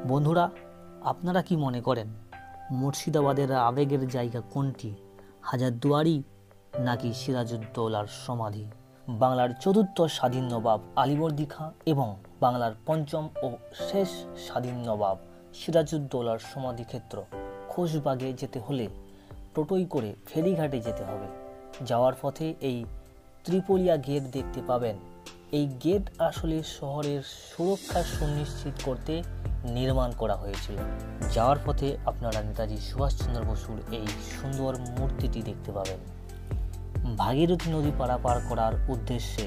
বন্ধুরা, আপনারা কি মনে করেন মুর্শিদাবাদের আবেগের জায়গা কোনটি, হাজারদুয়ারি নাকি সিরাজউদ্দৌলার সমাধি? বাংলার চতুর্থ স্বাধীন নবাব আলীবর্দী খাঁ এবং বাংলার পঞ্চম ও শেষ স্বাধীন নবাব সিরাজউদ্দৌলার সমাধিক্ষেত্র খোশবাগে যেতে হলে টোটোয় করে ফেরিঘাটে যেতে হবে। যাওয়ার পথে এই ত্রিপলিয়া গেট দেখতে পাবেন। এই গেট আসলে শহরের সুরক্ষা সুনিশ্চিত করতে নির্মাণ করা হয়েছিল। যাওয়ার পথে আপনারা নেতাজি সুভাষচন্দ্র বসুর এই সুন্দর মূর্তিটি দেখতে পাবেন। ভাগীরথী নদী পারাপার করার উদ্দেশ্যে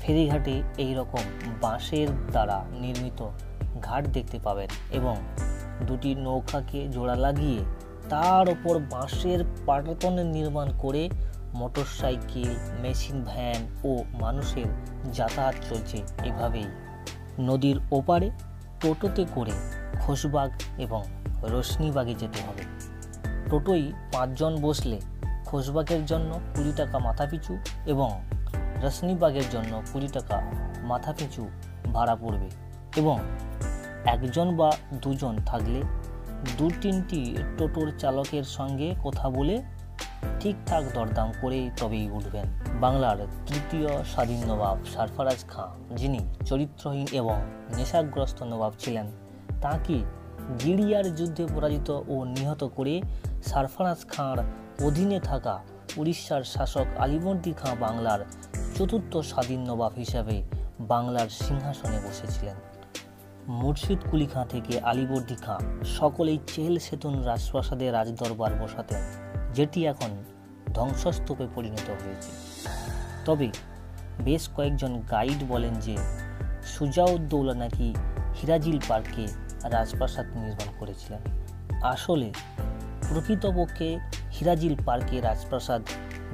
ফেরিঘাটে এই রকম বাঁশের দ্বারা নির্মিত ঘাট দেখতে পাবেন এবং দুটি নৌকাকে জোড়া লাগিয়ে তার ওপর বাঁশের পাটাতন নির্মাণ করে মোটরসাইকেল, মেশিন ভ্যান ও মানুষের যাতায়াত চলছে। এভাবেই নদীর ওপারে টোটোতে করে খোশবাগ এবং রশনিবাগে যেতে হবে। টোটোয় 5 জন বসলে খোশবাগের জন্য 20 টাকা মাথাপিছু এবং রশনিবাগের জন্য 20 টাকা মাথাপিছু ভাড়া পড়বে এবং 1 জন বা 2 জন থাকলে 2-3টি টোটোর চালকের সঙ্গে কথা বলে ঠিকঠাক দরদাম করে তবেই উঠবেন। বাংলার তৃতীয় স্বাধীন নবাব সরফরাজ খাঁ, যিনি চরিত্রহীন এবং নেশাগ্রস্ত নবাব ছিলেন, তাকে গিরিয়ার যুদ্ধে পরাজিত ও নিহত করে সরফরাজ খাঁর অধীনে থাকা উড়িষ্যার শাসক আলীবর্দী খাঁ বাংলার চতুর্থ স্বাধীন নবাব হিসাবে বাংলার সিংহাসনে বসেছিলেন। মুর্শিদ কুলি খাঁ থেকে আলীবর্দী খাঁ সকলেই চেল সেতুন রাজপ্রাসাদে রাজদরবার বসাতেন, যেটি এখন ধ্বংসস্তূপে পরিণত হয়েছে। তবে বেশ কয়েকজন গাইড বলেন যে সুজাউদ্দৌলা নাকি হিরাজিল পার্কে রাজপ্রাসাদ নির্মাণ করেছিলেন। আসলে প্রকৃতপক্ষে হিরাজিল পার্কে রাজপ্রাসাদ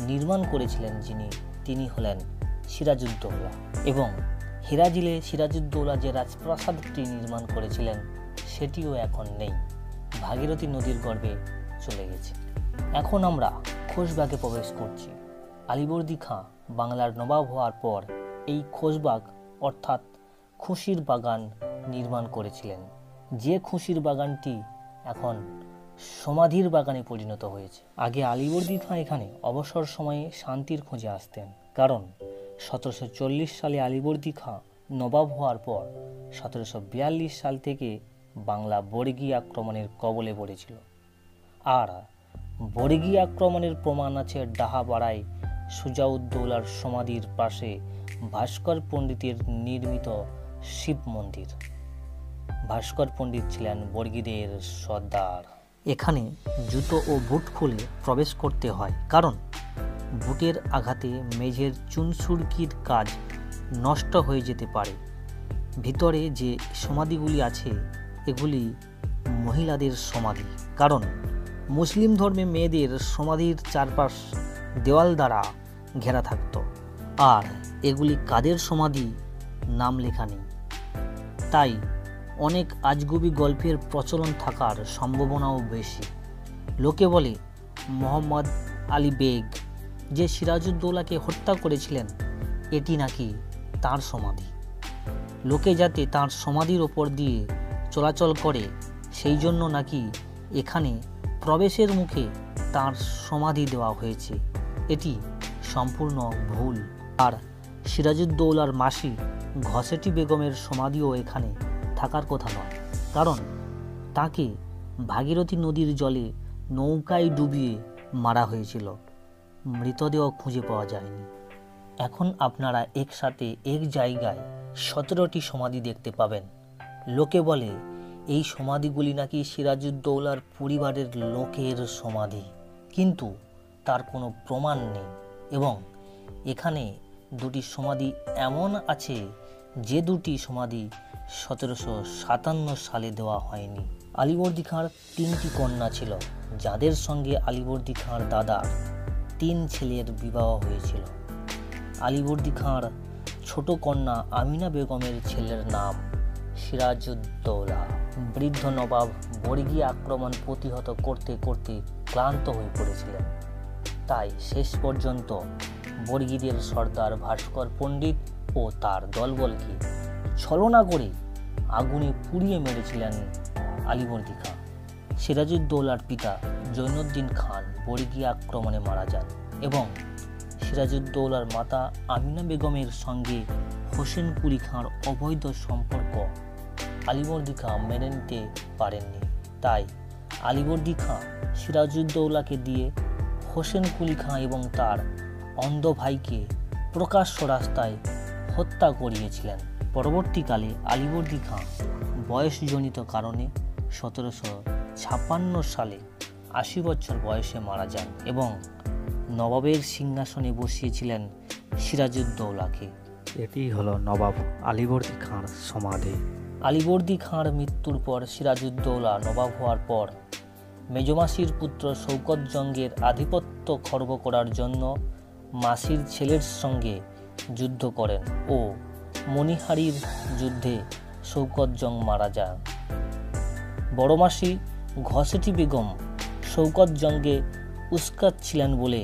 নির্মাণ করেছিলেন তিনি হলেন সিরাজউদ্দৌলা এবং হিরাজিলে সিরাজউদ্দৌলা যে রাজপ্রাসাদটি নির্মাণ করেছিলেন সেটিও এখন নেই, ভাগীরথী নদীর গর্ভে চলে গেছে। এখন আমরা খোশবাগে প্রবেশ করছি। আলীবর্দী খাঁ বাংলার নবাব হওয়ার পর এই খোশবাগ অর্থাৎ খুশির বাগান নির্মাণ করেছিলেন, যে খুশির বাগানটি এখন সমাধির বাগানে পরিণত হয়েছে। আগে আলীবর্দী খাঁ এখানে অবসর সময়ে শান্তির খোঁজে আসতেন, কারণ 1740 সালে আলীবর্দী খাঁ নবাব হওয়ার পর 1742 সাল থেকে বাংলা বর্গী আক্রমণের কবলে পড়েছিল। আর বর্গী আক্রমণের প্রমাণ আছে ডাহাপাড়ায় সুজাউদ্দৌলার সমাধির পাশে ভাস্কর পণ্ডিতের নির্মিত শিব মন্দির। ভাস্কর পণ্ডিত ছিলেন বর্গীদের সর্দার। এখানে জুতো ও বুট খুলে প্রবেশ করতে হয়, কারণ বুটের আঘাতে মেঝের চুনসুরকির কাজ নষ্ট হয়ে যেতে পারে। ভিতরে যে সমাধিগুলি আছে এগুলি মহিলাদের সমাধি, কারণ মুসলিম ধর্মে মেয়েদের সমাধির চারপাশ দেওয়াল দ্বারা ঘেরা থাকত। আর এগুলি কাদের সমাধি নাম লেখা নেই, তাই অনেক আজগুবি গল্পের প্রচলন থাকার সম্ভাবনাও বেশি। লোকে বলে মোহাম্মদ আলী বেগ যে সিরাজউদ্দৌলাকে হত্যা করেছিলেন এটি নাকি তার সমাধি। লোকে যাতে তার সমাধির ওপর দিয়ে চলাচল করে সেই জন্য নাকি এখানে প্রবেশের মুখে তার সমাধি দেওয়া হয়েছে। এটি সম্পূর্ণ ভুল। আর সিরাজউদ্দৌলার মাসি ঘসেটি বেগমের সমাধিও এখানে থাকার কথা নয়, কারণ তাকে ভাগীরথী নদীর জলে নৌকায় ডুবিয়ে মারা হয়েছিল, মৃতদেহ খুঁজে পাওয়া যায়নি। এখন আপনারা একসাথে এক জায়গায় 17টি সমাধি দেখতে পাবেন। লোকে বলে এই সমাধিগুলি নাকি সিরাজউদ্দৌলার পরিবারের লোকের সমাধি, কিন্তু তার কোনো প্রমাণ নেই এবং এখানে 2টি সমাধি এমন আছে যে 2টি সমাধি 1757 সালে দেওয়া হয়নি। আলীবর্দী খাঁর 3টি কন্যা ছিল, যাদের সঙ্গে আলীবর্দী খাঁর দাদার 3 ছেলের বিবাহ হয়েছিল। আলীবর্দী খাঁর ছোট কন্যা আমিনা বেগমের ছেলের নাম সিরাজউদ্দৌলা। বৃদ্ধ নবাব বর্গী আক্রমণ প্রতিহত করতে করতে ক্লান্ত হয়ে পড়েছিলেন, তাই শেষ পর্যন্ত বর্গীদের সর্দার ভাস্কর পণ্ডিত ও তার দলবলকে ছলনা করে আগুনে পুড়িয়ে মেরেছিলেন আলীবর্দী খাঁ। সিরাজউদ্দৌলার পিতা জৈনুদ্দিন খান বর্গী আক্রমণে মারা যান এবং সিরাজউদ্দৌলার মাতা আমিনা বেগমের সঙ্গে হোসেন কুলি খাঁর অবৈধ সম্পর্ক আলীবর্দী খাঁ মেনে নিতে পারেননি। তাই আলীবর্দী খাঁ সিরাজউদ্দৌলাকে দিয়ে হোসেন কুলি খাঁ এবং তার অন্ধ ভাইকে প্রকাশ্য রাস্তায় হত্যা করিয়েছিলেন। পরবর্তীকালে আলীবর্দী খাঁ বয়সজনিত কারণে 1756 সালে 80 বছর বয়সে মারা যান এবং নবাবের সিংহাসনে বসিয়েছিলেন সিরাজউদ্দৌলাকে। এটি হলো নবাব আলীবর্দী খাঁর সমাধি। আলীবর্দী খাঁর মৃত্যুর পর সিরাজউদ্দৌলা নবাব হওয়ার পর মেজমাসির পুত্র শৌকত জংয়ের আধিপত্য খর্ব করার জন্য মাসির ছেলের সঙ্গে যুদ্ধ করেন ও মণিহারির যুদ্ধে শৌকত জং মারা যান। বড় মাসি ঘসেটি বেগম শৌকত জংকে উস্কাচ্ছিলেন বলে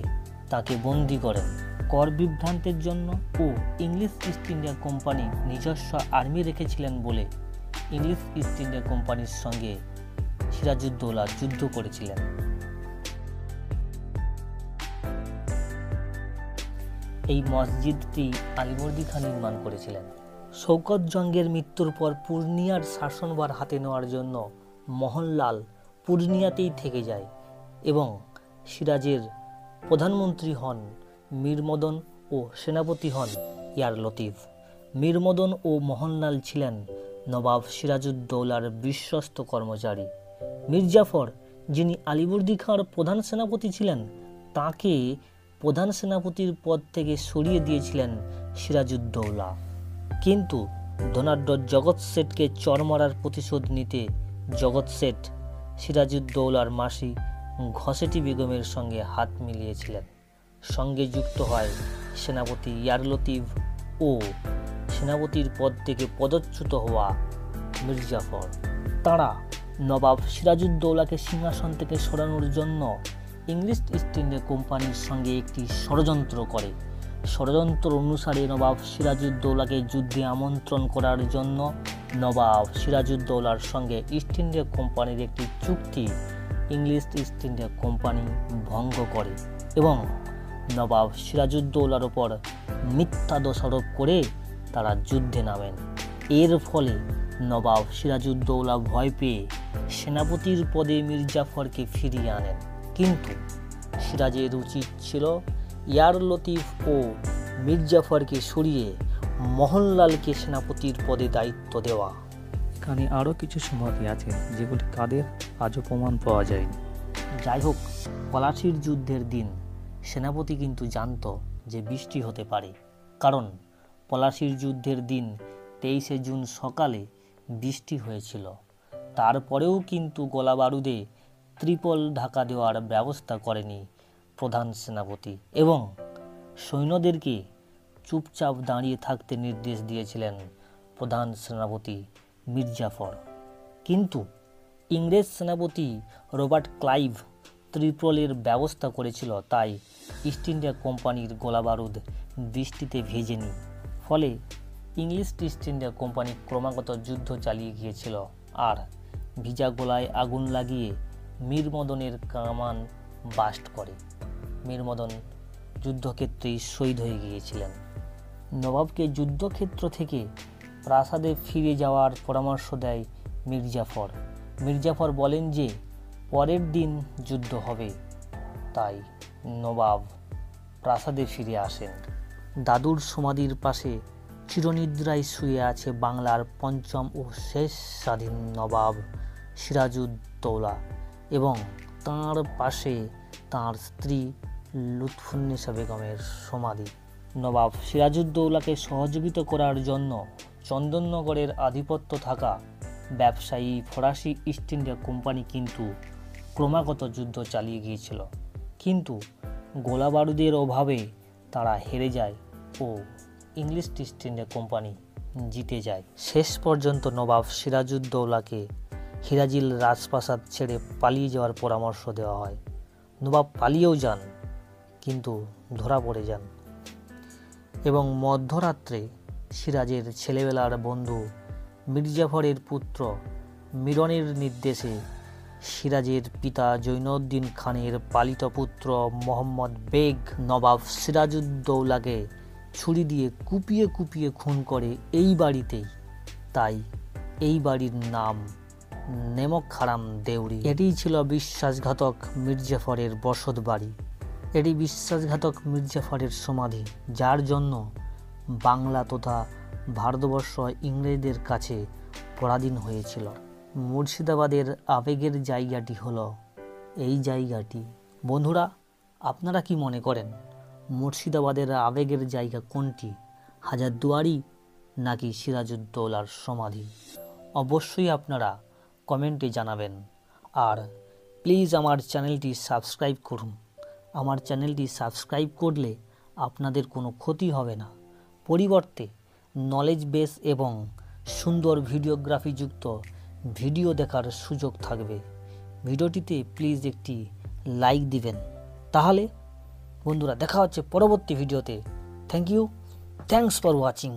তাকে বন্দী করেন। কর বিভ্রান্তের জন্য ও ইংলিশ ইস্ট ইন্ডিয়া কোম্পানি নিজস্ব আর্মি রেখেছিলেন বলে ইংলিশ ইস্ট ইন্ডিয়া কোম্পানির সঙ্গে সিরাজউদ্দৌলা যুদ্ধ করেছিলেন। এই মসজিদটি আলীবর্দী খাঁ নির্মাণ করেছিলেন। শৌকত জংয়ের মৃত্যুর পর পূর্ণিয়ার শাসনভার হাতে নেওয়ার জন্য মোহনলাল পূর্ণিয়াতেই থেকে যায় এবং সিরাজের প্রধানমন্ত্রী হন মীর মদন ও সেনাপতি হন ইয়ার লতিফ। মীর মদন ও মোহনলাল ছিলেন নবাব সিরাজউদ্দৌলার বিশ্বস্ত কর্মচারী। মীর জাফর, যিনি আলীবর্দী খাঁর প্রধান সেনাপতি ছিলেন, তাকে প্রধান সেনাপতির পদ থেকে সরিয়ে দিয়েছিলেন সিরাজউদ্দৌলা। কিন্তু ধনাঢ্য জগৎ শেঠকে চর মারার প্রতিশোধ নিতে জগৎ শেঠ সিরাজউদ্দৌলার মাসি ঘসেটি বেগমের সঙ্গে হাত মিলিয়েছিলেন। সঙ্গে যুক্ত হয় সেনাপতি ইয়ার লতিফ ও সেনাপতির পদ থেকে পদচ্যুত হওয়া মীর জাফর। তাঁরা নবাব সিরাজউদ্দৌলাকে সিংহাসন থেকে সরানোর জন্য ইংলিশ ইস্ট ইন্ডিয়া কোম্পানির সঙ্গে একটি ষড়যন্ত্র করে। ষড়যন্ত্র অনুসারে নবাব সিরাজউদ্দৌলাকে যুদ্ধে আমন্ত্রণ করার জন্য নবাব সিরাজউদ্দৌলার সঙ্গে ইস্ট ইন্ডিয়া কোম্পানির একটি চুক্তি ইংলিশ ইস্ট ইন্ডিয়া কোম্পানি ভঙ্গ করে এবং নবাব সিরাজউদ্দৌলার ওপর মিথ্যা দোষারোপ করে তারা যুদ্ধে নামেন। এর ফলে নবাব সিরাজউদ্দৌলা ভয় পেয়ে সেনাপতির পদে মীর জাফরকে ফিরিয়ে আনেন। কিন্তু সিরাজের উচিত ছিল ইয়ার লতিফ ও মীর জাফরকে সরিয়ে মোহনলালকে সেনাপতির পদে দায়িত্ব দেওয়া। এখানে আরও কিছু সমাধি আছে যেগুলি কাদের আজও প্রমাণ পাওয়া যায়নি। যাই হোক, পলাশির যুদ্ধের দিন সেনাপতি কিন্তু জানত যে বৃষ্টি হতে পারে, কারণ পলাশির যুদ্ধের দিন 23শে জুন সকালে বৃষ্টি হয়েছিল। তারপরেও কিন্তু গোলা বারুদে ত্রিপল ঢাকা দেওয়ার ব্যবস্থা করেনি প্রধান সেনাপতি এবং সৈন্যদেরকে চুপচাপ দাঁড়িয়ে থাকতে নির্দেশ দিয়েছিলেন প্রধান সেনাপতি মীর জাফর। কিন্তু ইংরেজ সেনাপতি রবার্ট ক্লাইভ ত্রিপলের ব্যবস্থা করেছিল, তাই ইস্ট ইন্ডিয়া কোম্পানির গোলাবারুদ বৃষ্টিতে ভেজেনি। ফলে ইংলিশ ইস্ট ইন্ডিয়া কোম্পানি ক্রমাগত যুদ্ধ চালিয়ে গিয়েছিল আর ভিজা গোলায় আগুন লাগিয়ে মীর মদনের কামান বাস্ট করে। মীর মদন যুদ্ধক্ষেত্রেই শহীদ হয়ে গিয়েছিলেন। নবাবকে যুদ্ধক্ষেত্র থেকে প্রাসাদে ফিরে যাওয়ার পরামর্শ দেয় মীর জাফর। মীর জাফর বলেন যে পরের দিন যুদ্ধ হবে, তাই নবাব প্রাসাদে ফিরে আসেন। দাদুর সমাধির পাশে চিরনিদ্রায় শুয়ে আছে বাংলার পঞ্চম ও শেষ স্বাধীন নবাব সিরাজউদ্দৌলা এবং তাঁর পাশে তাঁর স্ত্রী লুৎফুন্নেসা বেগমের সমাধি। নবাব সিরাজউদ্দৌলাকে সহযোগিতা করার জন্য চন্দননগরের আধিপত্য থাকা ব্যবসায়ী ফরাসি ইস্ট ইন্ডিয়া কোম্পানি কিন্তু ক্রমাগত যুদ্ধ চালিয়ে গিয়েছিল, কিন্তু গোলাবারুদের অভাবে তারা হেরে যায় ও ইংলিশ ইস্ট ইন্ডিয়া কোম্পানি জিতে যায়। শেষ পর্যন্ত নবাব সিরাজউদ্দৌলাকে হিরাজিল রাজপ্রাসাদ ছেড়ে পালিয়ে যাওয়ার পরামর্শ দেওয়া হয়। নবাব পালিয়েও যান, কিন্তু ধরা পড়ে যান এবং মধ্যরাত্রে সিরাজের ছেলেবেলার বন্ধু মির্জাফরের পুত্র মিরনের নির্দেশে সিরাজের পিতা জৈনুদ্দিন খানের পালিত পুত্র মোহাম্মদ বেগ নবাব সিরাজউদ্দৌলাকে ছুরি দিয়ে কুপিয়ে কুপিয়ে খুন করে এই বাড়িতেই। তাই এই বাড়ির নাম নেমকহারাম দেউরি। এটিই ছিল বিশ্বাসঘাতক মির্জাফরের বসত বাড়ি। এটি বিশ্বাসঘাতক মির্জাফরের সমাধি, যার জন্য বাংলা তথা ভারতবর্ষ ইংরেজদের কাছে পরাধীন হয়েছিল। মুর্শিদাবাদের আবেগের জায়গাটি হলো এই জায়গাটি। বন্ধুরা, আপনারা কি মনে করেন মুর্শিদাবাদের আবেগের জায়গা কোনটি? হাজারদুয়ারি নাকি সিরাজউদ্দৌলার সমাধি? অবশ্যই আপনারা কমেন্টে জানাবেন। আর প্লিজ আমার চ্যানেলটি সাবস্ক্রাইব করুন। আমার চ্যানেলটি সাবস্ক্রাইব করলে আপনাদের কোনো ক্ষতি হবে না, পরিবর্তে নলেজ বেস এবং সুন্দর ভিডিওগ্রাফিযুক্ত ভিডিও দেখার সুযোগ থাকবে। ভিডিওটিতে প্লিজ একটি লাইক দিবেন। তাহলে বন্ধুরা দেখা হচ্ছে পরবর্তী ভিডিওতে। Thank you, thanks for watching.